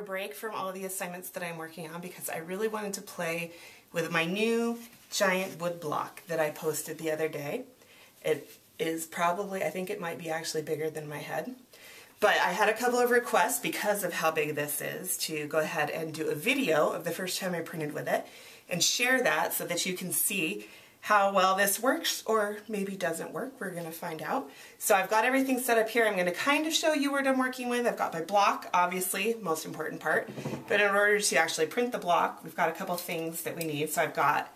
break from all the assignments that I'm working on because I really wanted to play with my new giant wood block that I posted the other day. It is probably, I think it might be actually bigger than my head. But I had a couple of requests because of how big this is to go ahead and do a video of the first time I printed with it and share that so that you can see how well this works or maybe doesn't work. We're going to find out. So I've got everything set up here. I'm going to kind of show you what I'm working with. I've got my block, obviously, most important part. But in order to actually print the block, we've got a couple things that we need. So I've got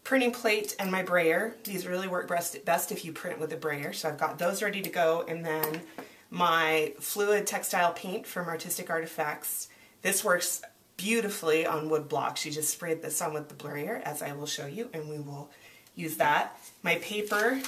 printing plate and my brayer. These really work best if you print with a brayer. So I've got those ready to go. And then my fluid textile paint from Artistic Artifacts. This works beautifully on wood blocks. You just spray this on with the brayer, as I will show you, and we will use that. My paper,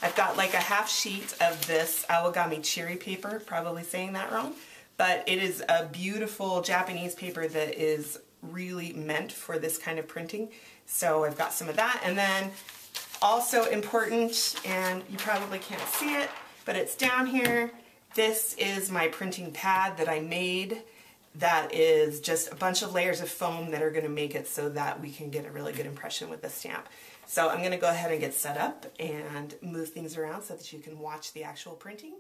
I've got like a half sheet of this awagami cherry paper, probably saying that wrong, but it is a beautiful Japanese paper that is really meant for this kind of printing. So I've got some of that, and then also important, and you probably can't see it, but it's down here. This is my printing pad that I made. That is just a bunch of layers of foam that are going to make it so that we can get a really good impression with the stamp. So I'm going to go ahead and get set up and move things around so that you can watch the actual printing.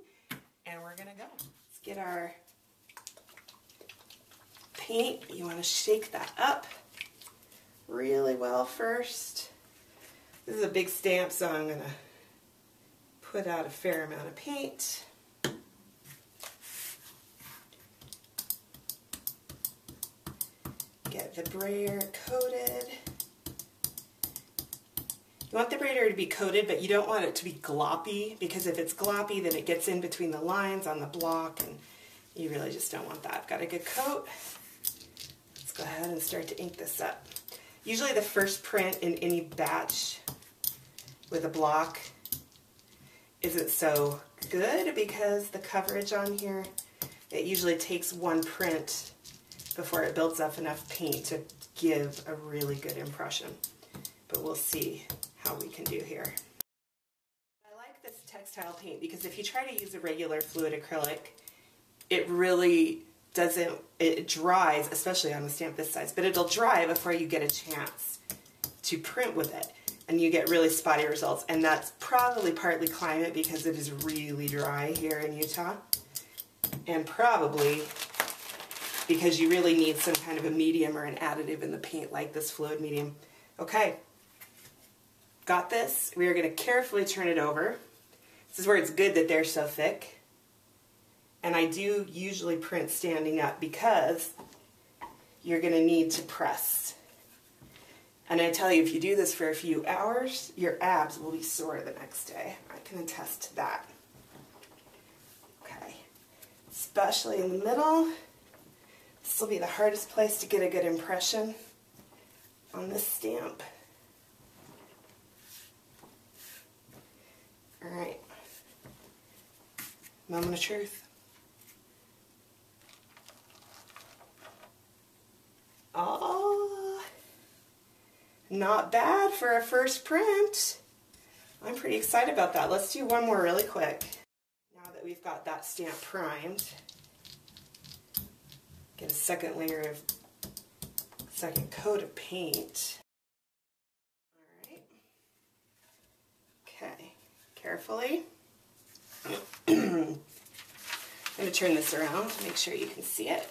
And we're going to go. Let's get our paint. You want to shake that up really well first. This is a big stamp, so I'm going to put out a fair amount of paint. Get the brayer coated. You want the brayer to be coated, but you don't want it to be gloppy, because if it's gloppy, then it gets in between the lines on the block, and you really just don't want that. I've got a good coat. Let's go ahead and start to ink this up. Usually the first print in any batch with a block isn't so good because the coverage on here, it usually takes one print before it builds up enough paint to give a really good impression. But we'll see how we can do here. I like this textile paint because if you try to use a regular fluid acrylic, it really doesn't, it dries, especially on a stamp this size, but it'll dry before you get a chance to print with it. And you get really spotty results. And that's probably partly climate because it is really dry here in Utah. And probably because you really need some kind of a medium or an additive in the paint like this fluid medium. Okay, got this. We are going to carefully turn it over. This is where it's good that they're so thick. And I do usually print standing up because you're going to need to press. And I tell you, if you do this for a few hours, your abs will be sore the next day. I can attest to that. Okay, especially in the middle. This will be the hardest place to get a good impression on this stamp. All right, moment of truth. Oh, not bad for a first print. I'm pretty excited about that. Let's do one more really quick. Now that we've got that stamp primed, get a second layer of, second coat of paint. All right. Okay, carefully. I'm going to turn this around to make sure you can see it.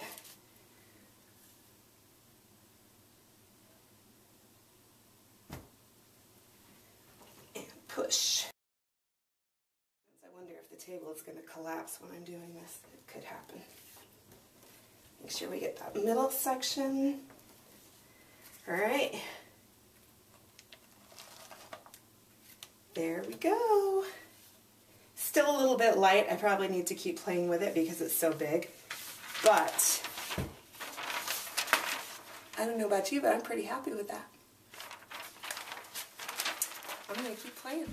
And push. I wonder if the table is going to collapse when I'm doing this. It could happen. Make sure we get that middle section. All right. There we go. Still a little bit light. I probably need to keep playing with it because it's so big. But I don't know about you, but I'm pretty happy with that. I'm going to keep playing.